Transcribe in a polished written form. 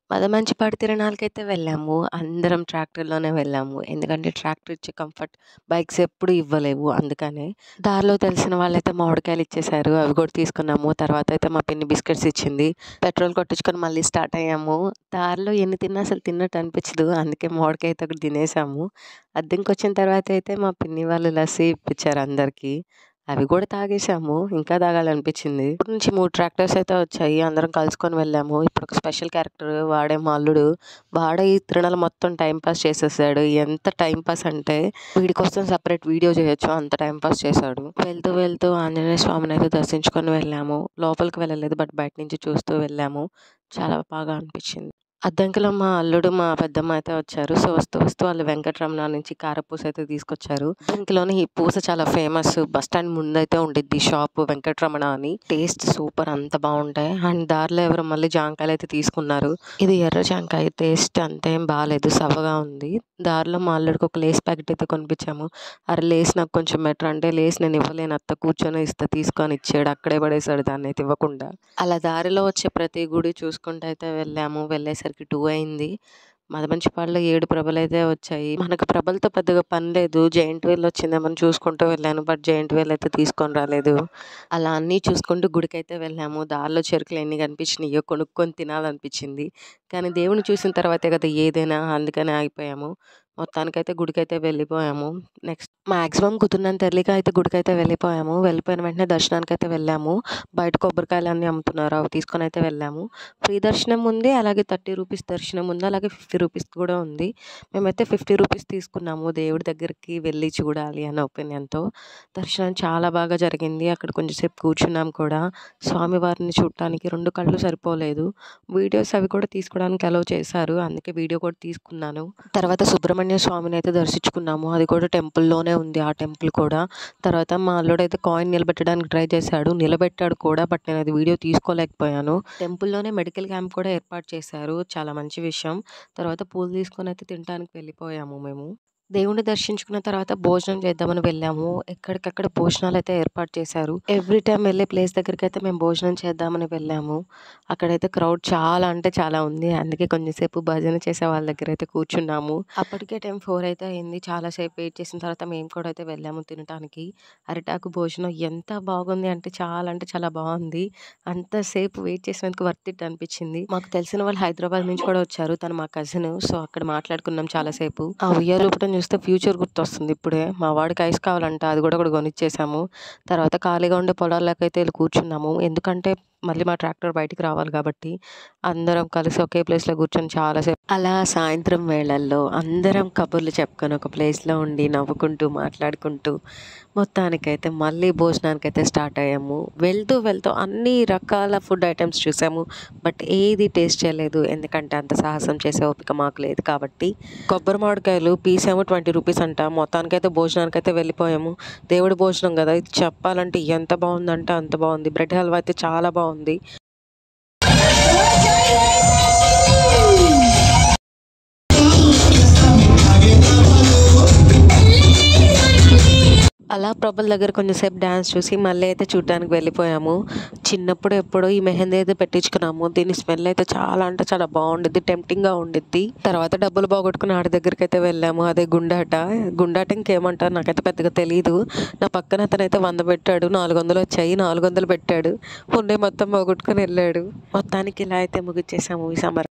మదమంచిపాడు తిరణాలకైతే వెళ్ళాము. అందరం ట్రాక్టర్‌లోనే వెళ్ళాము. ఎందుకంటే ట్రాక్టర్ ఇచ్చే కంఫర్ట్ బైక్స్ ఎప్పుడు ఇవ్వలేవు అందుకనే. దారిలో తెలిసిన వాళ్ళైతే మామిడికాయలు ఇచ్చేసారు. అవి కూడా తీసుకున్నాము. తర్వాత అయితే మా పిన్ని బిస్కెట్స్ ఇచ్చింది. పెట్రోల్ కొట్టించుకొని మళ్ళీ స్టార్ట్ అయ్యాము. దారిలో ఎన్ని తిన్నా అసలు తిన్నట్టు అనిపించదు. అందుకే మామిడికాయ అయితే ఒకటి తినేసాము. అద్దెంకొచ్చిన తర్వాత అయితే మా పిన్ని వాళ్ళు లస్సీ ఇప్పించారు అందరికీ. అవి కూడా తాగేసాము. ఇంకా తాగాలనిపించింది. ఇప్పటి నుంచి 3 ట్రాక్టర్స్ అయితే వచ్చాయి. అందరం కలుసుకొని వెళ్ళాము. ఇప్పుడు ఒక స్పెషల్ క్యారెక్టర్ వాడే మా అల్లుడు. వాడే ఈ తిరణాలు మొత్తం టైం పాస్ చేసేసాడు. ఎంత టైం పాస్ అంటే వీడి కోసం సెపరేట్ వీడియో చేయొచ్చు అంత టైం పాస్ చేశాడు. వెళ్తూ వెళ్తూ ఆంజనేయ స్వామిని అయితే దర్శించుకొని వెళ్ళాము. లోపలికి వెళ్ళలేదు. బట్ బయట నుంచి చూస్తూ వెళ్ళాము. చాలా బాగా అనిపించింది. అద్దంకిలో మా అల్లుడు, మా పెద్దమ్మ అయితే వచ్చారు. సో, వస్తూ వస్తూ వాళ్ళు వెంకటరమణ నుంచి కారపూస అయితే తీసుకొచ్చారు. అద్దంకిలోనే ఈ పూస చాలా ఫేమస్. బస్ స్టాండ్ ముందైతే ఉండిద్ది షాపు వెంకటరమణ అని. టేస్ట్ సూపర్ అంత బావుంటాయి. అండ్ దారిలో ఎవరో మళ్ళీ జాంకాయలు అయితే తీసుకున్నారు. ఇది ఎర్ర జాంకాయ. టేస్ట్ అంతేం బాలేదు. సవ్వగా ఉంది. దారిలో మా అల్లుడికి ఒక లేస్ ప్యాకెట్ అయితే కొనిపించాము. అరే లేస్ నాకు కొంచెం బెటర్ అంటే లేస్ నేను ఇవ్వలేను అత్త కూర్చొని ఇస్తా తీసుకో అని ఇచ్చాడు. అక్కడే పడేసాడు దాన్ని అయితే ఇవ్వకుండా. అలా దారిలో వచ్చే ప్రతి గుడి చూసుకుంటూ అయితే వెళ్ళాము. వెళ్ళేసరికి 2 అయింది. మదమంచిపాడులో 7 ప్రభలైతే వచ్చాయి. మనకు ప్రభలతో పెద్దగా పని లేదు. జెయింట్ వీల్ వచ్చిందేమని చూసుకుంటూ వెళ్ళాను. బట్ జెయింట్ వీల్ అయితే తీసుకొని రాలేదు. అలా అన్నీ చూసుకుంటూ గుడికైతే వెళ్ళాము. దారిలో చెరుకులు ఎన్ని కనిపించినాయో కొనుక్కొని తినాలనిపించింది. కానీ దేవుడిని చూసిన తర్వాతే కదా ఏదైనా అందుకని ఆగిపోయాము. మొత్తానికైతే గుడికైతే వెళ్ళిపోయాము. నెక్స్ట్ మాక్సిమం కుదిరినంత ఎర్లీగా అయితే గుడికైతే వెళ్ళిపోయాము. వెళ్ళిపోయిన వెంటనే దర్శనానికైతే వెళ్ళాము. బయట కొబ్బరికాయలు అన్నీ అమ్ముతున్నారు. అవి తీసుకొని అయితే వెళ్ళాము. ఫ్రీ దర్శనం ఉంది. అలాగే 30 రూపీస్ దర్శనం ఉంది. అలాగే 50 రూపీస్ కూడా ఉంది. మేమైతే 50 రూపీస్ తీసుకున్నాము. దేవుడి దగ్గరికి వెళ్ళి చూడాలి అనే ఒపీనియన్‌తో. దర్శనం చాలా బాగా జరిగింది. అక్కడ కొంచెం సేపు కూర్చున్నాం కూడా. స్వామివారిని చూడటానికి 2 కళ్ళు సరిపోలేదు. వీడియోస్ అవి కూడా తీసుకోవడానికి అలౌ చేశారు. అందుకే వీడియో కూడా తీసుకున్నాను. తర్వాత సుబ్రహ్మణ్య స్వామిని అయితే దర్శించుకున్నాము. అది కూడా టెంపుల్‌లోనే ఉంది ఆ టెంపుల్ కూడా. తర్వాత మా అల్లుడైతే కాయిన్ నిలబెట్టడానికి ట్రై చేశాడు. నిలబెట్టాడు కూడా. బట్ నేను అది వీడియో తీసుకోలేకపోయాను. టెంపుల్‌లోనే మెడికల్ క్యాంప్ కూడా ఏర్పాటు చేశారు. చాలా మంచి విషయం. తర్వాత పూలు తీసుకొని అయితే తినటానికి వెళ్ళిపోయాము మేము. దేవుడిని దర్శించుకున్న తర్వాత భోజనం చేద్దామని వెళ్ళాము. ఎక్కడికక్కడ భోజనాలైతే ఏర్పాటు చేశారు. ఎవ్రీ టైమ్ వెళ్ళే ప్లేస్ దగ్గరికైతే మేము భోజనం చేద్దామని వెళ్ళాము. అక్కడైతే క్రౌడ్ చాలా అంటే చాలా ఉంది. అందుకే కొంచెం సేపు భజన చేసే వాళ్ళ దగ్గరైతే కూర్చున్నాము. అప్పటికే టైం 4 అయితే అయింది. చాలా సేపు వెయిట్ చేసిన తర్వాత మేము కూడా అయితే వెళ్ళాము తినటానికి. అరిటాకు భోజనం ఎంత బాగుంది అంటే చాలా బాగుంది. అంతసేపు వెయిట్ చేసినందుకు వర్త్ ఇట్ అనిపించింది. మాకు తెలిసిన వాళ్ళు హైదరాబాద్ నుంచి కూడా వచ్చారు. తను మా కజిన్. సో, అక్కడ మాట్లాడుకున్నాం చాలా సేపు. ఆ ఉయ్యాల ఊపటం చూస్తే ఫ్యూచర్ గుర్తొస్తుంది ఇప్పుడే. మా వాడికి ఐస్ కావాలంట. అది కూడా ఒకటి కొనిచ్చేసాము. తర్వాత ఖాళీగా ఉండే పొలాల్లోకైతే వెళ్ళి కూర్చున్నాము. ఎందుకంటే మళ్ళీ మా ట్రాక్టర్ బయటికి రావాలి కాబట్టి అందరం కలిసి ఒకే ప్లేస్‌లో కూర్చొని చాలా సేపు అలా సాయంత్రం వేళల్లో అందరం కబుర్లు చెప్పుకొని ఒక ప్లేస్‌లో ఉండి నవ్వుకుంటూ, మాట్లాడుకుంటూ మొత్తానికైతే మళ్ళీ భోజనానికైతే స్టార్ట్ అయ్యాము. వెళ్తూ వెళ్తూ అన్ని రకాల ఫుడ్ ఐటెమ్స్ చూసాము. బట్ ఏది టేస్ట్ చేయలేదు. ఎందుకంటే అంత సాహసం చేసే ఓపిక మాకు లేదు కాబట్టి. కొబ్బరి మామిడికాయలు పీస్ ఏమో 20 రూపీస్ అంట. మొత్తానికైతే భోజనానికైతే వెళ్ళిపోయాము. దేవుడి భోజనం కదా! ఇది చెప్పాలంటే ఎంత బావుందంటే అంత బావుంది. బ్రెడ్ హల్వా అయితే చాలా బావుంది. అలా ప్రభల దగ్గర కొంచెం సేపు డాన్స్ చూసి మళ్ళీ అయితే చూడటానికి వెళ్ళిపోయాము. చిన్నప్పుడు ఎప్పుడో ఈ మెహందీ అయితే పెట్టించుకున్నాము. దీని స్మెల్ అయితే చాలా అంటే చాలా బాగుండిద్ది. టెంప్టింగ్‌గా ఉండిద్ది. తర్వాత డబ్బులు పోగొట్టుకుని ఆడి దగ్గరికైతే వెళ్ళాము. అదే గుండాట. గుండాట ఇంకేమంటారు నాకైతే పెద్దగా తెలీదు. నా పక్కన అతనైతే 100 పెట్టాడు. 400 వచ్చాయి. 400 పెట్టాడు. ఉన్నయి మొత్తం పోగొట్టుకొని వెళ్ళాడు. మొత్తానికి ఇలా అయితే ముగిచ్చేసాము ఈ సమ్మర్.